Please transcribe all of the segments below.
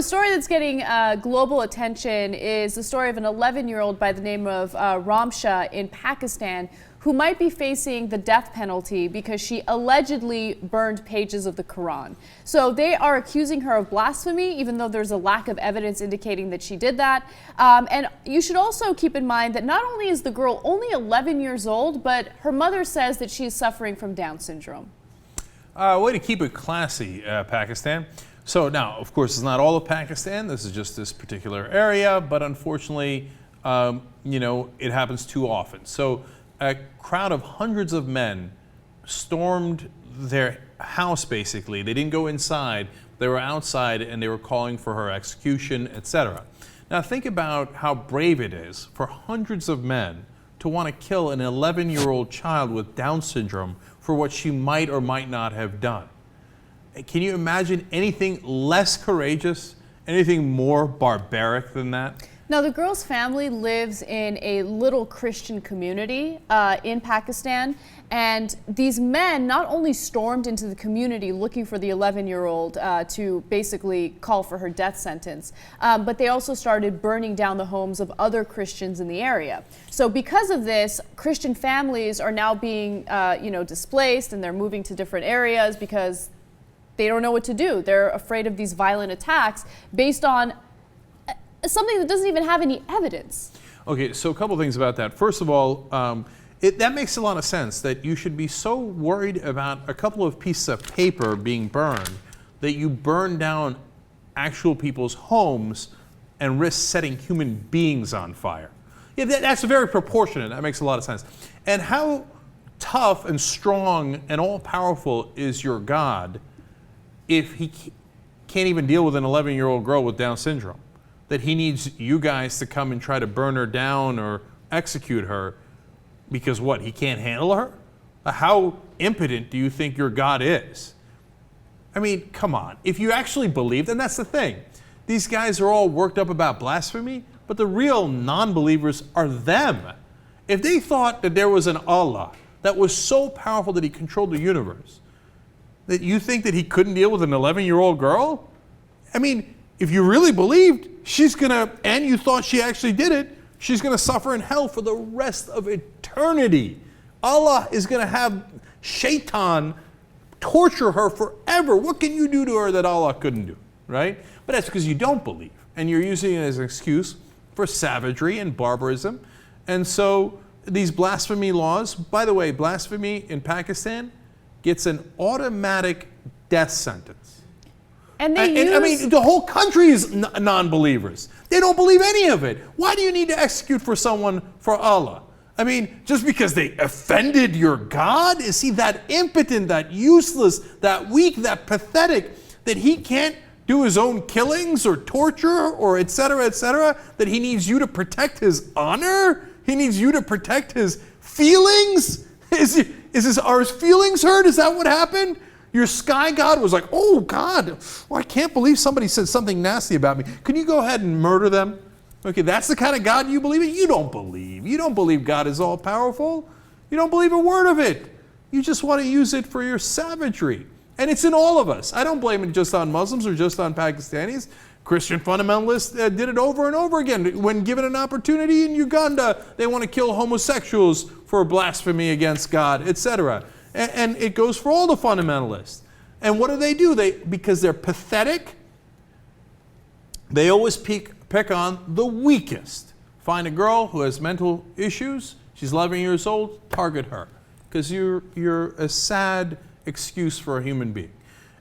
a story that's getting global attention is the story of an 11-year-old by the name of Rimsha in Pakistan, who might be facing the death penalty because she allegedly burned pages of the Quran. So they are accusing her of blasphemy, even though there's a lack of evidence indicating that she did that. And you should also keep in mind that not only is the girl only 11 years old, but her mother says that she is suffering from Down syndrome. Way to keep it classy, Pakistan. So now, of course, it's not all of Pakistan. This is just this particular area, but unfortunately, you know, it happens too often. So a crowd of hundreds of men stormed their house, basically. They didn't go inside. They were outside, and they were calling for her execution, etc. Now, think about how brave it is for hundreds of men to want to kill an 11-year-old child with Down syndrome for what she might or might not have done. Can you imagine anything less courageous, anything more barbaric than that? Now, the girl's family lives in a little Christian community in Pakistan, and these men not only stormed into the community looking for the 11-year-old to basically call for her death sentence, but they also started burning down the homes of other Christians in the area. So because of this, Christian families are now being displaced, and they're moving to different areas because they don't know what to do. They're afraid of these violent attacks based on something that doesn't even have any evidence. Okay, so a couple things about that. First of all, that makes a lot of sense that you should be so worried about a couple of pieces of paper being burned that you burn down actual people's homes and risk setting human beings on fire. Yeah, that's very proportionate. That makes a lot of sense. And how tough and strong and all-powerful is your God if he can't even deal with an 11-year-old girl with Down syndrome? That he needs you guys to come and try to burn her down or execute her because what, he can't handle her? How impotent do you think your God is? I mean, come on. If you actually believed, and that's the thing, these guys are all worked up about blasphemy, but the real non-believers are them. If they thought that there was an Allah that was so powerful that he controlled the universe, that you think that he couldn't deal with an 11-year-old girl? I mean, if you really believed she's gonna, and you thought she actually did it, she's gonna suffer in hell for the rest of eternity. Allah is gonna have Shaitan torture her forever. What can you do to her that Allah couldn't do, right? But that's because you don't believe, and you're using it as an excuse for savagery and barbarism. And so these blasphemy laws, by the way, blasphemy in Pakistan gets an automatic death sentence. And I mean, the whole country is non-believers. They don't believe any of it. Why do you need to execute for someone for Allah? I mean, just because they offended your God? Is he that impotent, that useless, that weak, that pathetic, that he can't do his own killings or torture or et cetera, that he needs you to protect his honor? He needs you to protect his feelings? Are his feelings hurt? Is that what happened? Your sky god was like, oh God, well, I can't believe somebody said something nasty about me. Can you go ahead and murder them? Okay, that's the kind of God you believe in? You don't believe. You don't believe God is all powerful. You don't believe a word of it. You just want to use it for your savagery. And it's in all of us. I don't blame it just on Muslims or just on Pakistanis. Christian fundamentalists did it over and over again. When given an opportunity in Uganda, they want to kill homosexuals for blasphemy against God, etc. And it goes for all the fundamentalists. And what do? Because they're pathetic, they always pick on the weakest. Find a girl who has mental issues, she's 11 years old, target her. Because you're a sad excuse for a human being.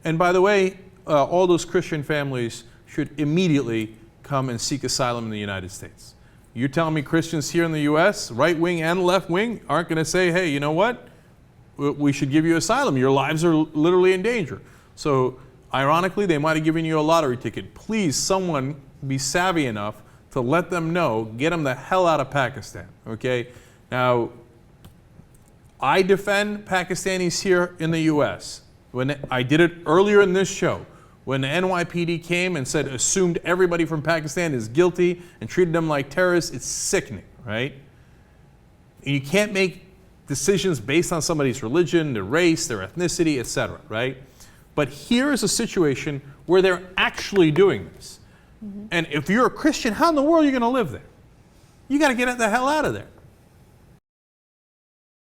And by the way, all those Christian families should immediately come and seek asylum in the United States. You're telling me Christians here in the US, right wing and left wing, aren't going to say, hey, you know what? We should give you asylum. Your lives are literally in danger. So ironically, they might have given you a lottery ticket. Please, someone be savvy enough to let them know, get them the hell out of Pakistan, okay? Now, I defend Pakistanis here in the US. When I did it earlier in this show, when the NYPD came and said, assumed everybody from Pakistan is guilty and treated them like terrorists, it's sickening, right? And you can't make decisions based on somebody's religion, their race, their ethnicity, etc., right? But here is a situation where they're actually doing this. And if you're a Christian, how in the world are you going to live there? You got to get the hell out of there.